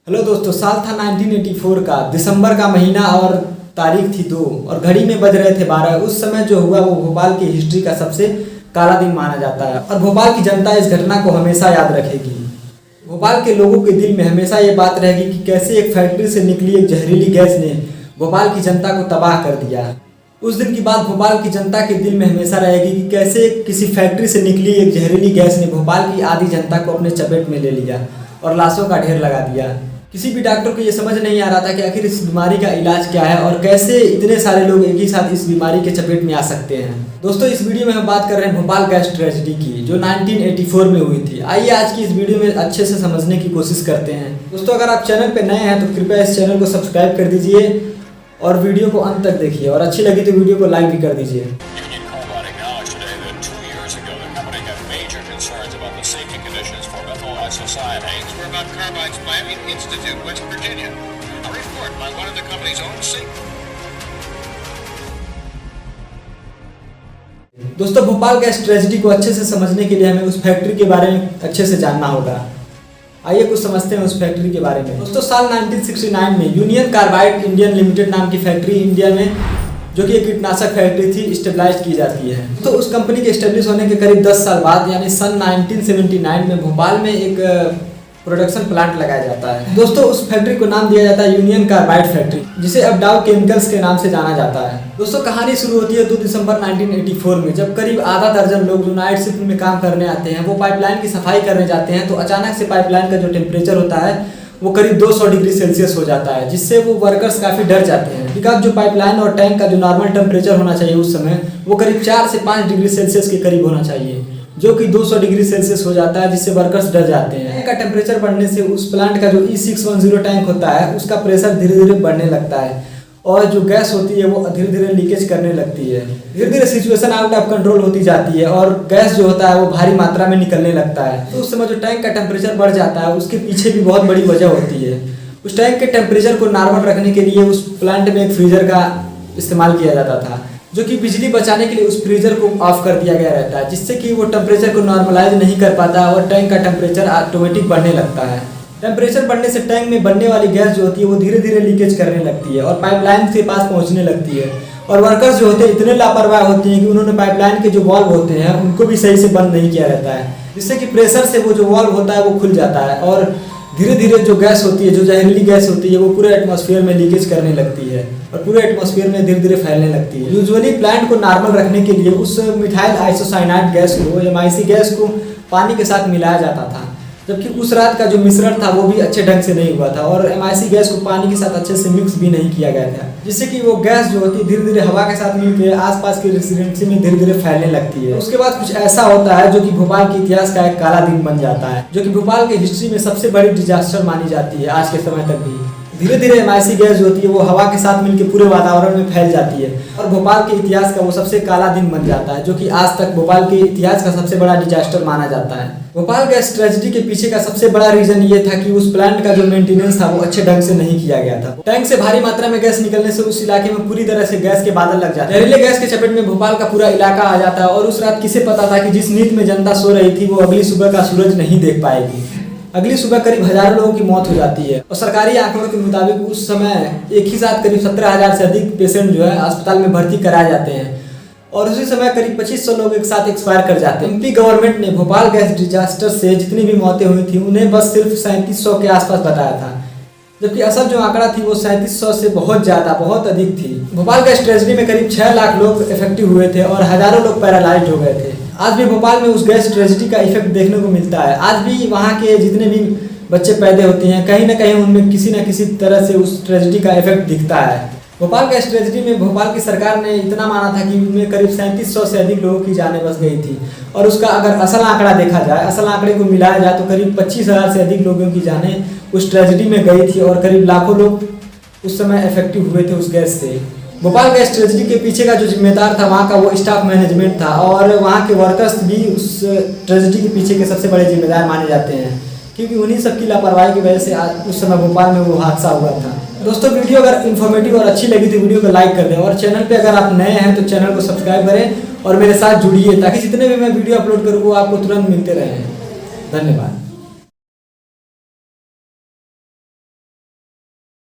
Hello दोस्तों, साल था 1984 का, दिसंबर का महीना और तारीख थी 2 और घड़ी में बज रहे थे 12। उस समय जो हुआ वो भोपाल की हिस्ट्री का सबसे काला दिन माना जाता है और भोपाल की जनता इस घटना को हमेशा याद रखेगी। भोपाल के लोगों के दिल में हमेशा ये बात रहेगी कि कैसे एक फैक्ट्री से निकली एक जहरीली गैस ने भोपाल की जनता को तबाह कर दिया। उस दिन की बात भोपाल की जनता के दिल में हमेशा रहेगी कि कैसे किसी फैक्ट्री से निकली एक जहरीली गैस ने भोपाल की आधी जनता को अपने चपेट में ले लिया और लाशों का ढेर लगा दिया। किसी भी डॉक्टर को ये समझ नहीं आ रहा था कि आखिर इस बीमारी का इलाज क्या है और कैसे इतने सारे लोग एक ही साथ इस बीमारी के चपेट में आ सकते हैं। दोस्तों, इस वीडियो में हम बात कर रहे हैं भोपाल गैस ट्रेजेडी की, जो 1984 में हुई थी। आइए आज की इस वीडियो में अच्छे से समझने की कोशिश करते हैं। दोस्तों, अगर आप चैनल पर नए हैं तो कृपया इस चैनल को सब्सक्राइब कर दीजिए और वीडियो को अंत तक देखिए और अच्छी लगी तो वीडियो को लाइक भी कर दीजिए। दोस्तों, भोपाल गैस ट्रेजेडी को अच्छे से समझने के लिए हमें उस फैक्ट्री के बारे में अच्छे से जानना होगा। आइए कुछ समझते हैं उस फैक्ट्री के बारे में। दोस्तों, साल 1969 में यूनियन कार्बाइड इंडियन लिमिटेड नाम की फैक्ट्री इंडिया में, जो कि एक कीटनाशक फैक्ट्री थी, स्टेबलाइज की जाती है। तो उस कंपनी के स्टेब्लिश होने के करीब 10 साल बाद यानी सन 1979 में भोपाल में एक प्रोडक्शन प्लांट लगाया जाता है। दोस्तों, उस फैक्ट्री को नाम दिया जाता है यूनियन कार्बाइड फैक्ट्री, जिसे अब डाउ केमिकल्स के नाम से जाना जाता है। दोस्तों, कहानी शुरू होती है 2 दिसंबर 1984 में, जब करीब आधा दर्जन लोग जो नाइट शिफ्ट में काम करने आते हैं वो पाइपलाइन की सफाई करने जाते हैं। तो अचानक से पाइपलाइन का जो टेम्परेचर होता है वो करीब 200 डिग्री सेल्सियस हो जाता है, जिससे वो वर्कर्स काफ़ी डर जाते हैं। बिकॉज जो पाइपलाइन और टैंक का जो नॉर्मल टेम्परेचर होना चाहिए उस समय वो करीब 4 से 5 डिग्री सेल्सियस के करीब होना चाहिए, जो कि 200 डिग्री सेल्सियस हो जाता है, जिससे वर्कर्स डर जाते हैं। टैंक का टेम्परेचर बढ़ने से उस प्लांट का जो E610 टैंक होता है उसका प्रेशर धीरे धीरे बढ़ने लगता है और जो गैस होती है वो धीरे धीरे लीकेज करने लगती है। धीरे धीरे सिचुएशन आउट ऑफ कंट्रोल होती जाती है और गैस जो होता है वो भारी मात्रा में निकलने लगता है। तो उस समय जो टैंक का टेम्परेचर बढ़ जाता है उसके पीछे भी बहुत बड़ी वजह होती है। उस टैंक के टेम्परेचर को नॉर्मल रखने के लिए उस प्लांट में एक फ्रीजर का इस्तेमाल किया जाता था, जो कि बिजली बचाने के लिए उस फ्रीजर को ऑफ कर दिया गया रहता है, जिससे कि वो टेम्परेचर को नॉर्मलाइज नहीं कर पाता और टैंक का टेम्परेचर ऑटोमेटिक बढ़ने लगता है। टेम्परेचर बढ़ने से टैंक में बनने वाली गैस जो होती है वो धीरे धीरे लीकेज करने लगती है और पाइपलाइन के पास पहुंचने लगती है। और वर्कर्स जो होते हैं इतने लापरवाह होते हैं कि उन्होंने पाइपलाइन के जो वॉल्व होते हैं उनको भी सही से बंद नहीं किया रहता है, जिससे कि प्रेशर से वो जो वॉल्व होता है वो खुल जाता है और धीरे धीरे जो गैस होती है, जो जहरीली गैस होती है, वो पूरे एटमॉस्फेयर में लीकेज करने लगती है और पूरे एटमॉस्फेयर में धीरे धीरे फैलने लगती है। यूजुअली प्लांट को नॉर्मल रखने के लिए उस मिथाइल आइसोसाइनाइड गैस को, MIC गैस को पानी के साथ मिलाया जाता था, जबकि उस रात का जो मिश्रण था वो भी अच्छे ढंग से नहीं हुआ था और MIC गैस को पानी के साथ अच्छे से मिक्स भी नहीं किया गया था, जिससे कि वो गैस जो होती है धीरे धीरे हवा के साथ मिलकर आसपास की रेसिडेंसी में धीरे धीरे फैलने लगती है। उसके बाद कुछ ऐसा होता है जो कि भोपाल के इतिहास का एक काला दिन बन जाता है, जो कि भोपाल की हिस्ट्री में सबसे बड़ी डिजास्टर मानी जाती है आज के समय तक भी। धीरे धीरे MIC गैस जो होती है वो हवा के साथ मिलकर पूरे वातावरण में फैल जाती है और भोपाल के इतिहास का वो सबसे काला दिन बन जाता है, जो कि आज तक भोपाल के इतिहास का सबसे बड़ा डिजास्टर माना जाता है। भोपाल गैस ट्रेजेडी के पीछे का सबसे बड़ा रीजन ये था कि उस प्लांट का जो मेंटेनेंस था वो अच्छे ढंग से नहीं किया गया था। टैंक से भारी मात्रा में गैस निकलने से उस इलाके में पूरी तरह से गैस के बादल लग जाते हैं। जहरीले गैस के चपेट में भोपाल का पूरा इलाका आ जाता है और उस रात किसे पता था कि जिस नींद में जनता सो रही थी वो अगली सुबह का सूरज नहीं देख पाएगी। अगली सुबह करीब हजारों लोगों की मौत हो जाती है और सरकारी आंकड़ों के मुताबिक उस समय एक ही साथ करीब 17,000 से अधिक पेशेंट जो है अस्पताल में भर्ती कराए जाते हैं और उसी समय करीब 2500 लोग एक साथ एक्सपायर कर जाते हैं। MP गवर्नमेंट ने भोपाल गैस डिजास्टर से जितनी भी मौतें हुई थी उन्हें बस सिर्फ 3700 के आसपास बताया था, जबकि असल जो आंकड़ा थी वो 3700 से बहुत ज़्यादा, बहुत अधिक थी। भोपाल गैस ट्रेजेडी में करीब 6 लाख लोग इफेक्टिव हुए थे और हजारों लोग पैरालाइज्ड हो गए थे। आज भी भोपाल में उस गैस ट्रेजेडी का इफेक्ट देखने को मिलता है। आज भी वहाँ के जितने भी बच्चे पैदा होते हैं कहीं ना कहीं उनमें किसी न किसी तरह से उस ट्रेजेडी का इफेक्ट दिखता है। भोपाल गैस ट्रेजेडी में भोपाल की सरकार ने इतना माना था कि उनमें करीब 3700 से अधिक लोगों की जानें बच गई थी और उसका अगर असल आंकड़ा देखा जाए, असल आंकड़े को मिलाया जाए तो करीब 25,000 से अधिक लोगों की जानें उस ट्रेजेडी में गई थी और करीब लाखों लोग उस समय इफेक्टिव हुए थे उस गैस से। भोपाल गैस ट्रेजेडी के पीछे का जो जिम्मेदार था वहाँ का वो स्टाफ मैनेजमेंट था और वहाँ के वर्कर्स भी उस ट्रेजेडी के पीछे के सबसे बड़े जिम्मेदार माने जाते हैं, क्योंकि उन्हीं सबकी लापरवाही की वजह से आज उस समय भोपाल में वो हादसा हुआ था। दोस्तों, वीडियो अगर इन्फॉर्मेटिव और अच्छी लगी तो वीडियो को लाइक कर दें और चैनल पे अगर आप नए हैं तो चैनल को सब्सक्राइब करें और मेरे साथ जुड़िए ताकि जितने भी मैं वीडियो अपलोड करूँ वो आपको तुरंत मिलते रहें। धन्यवाद।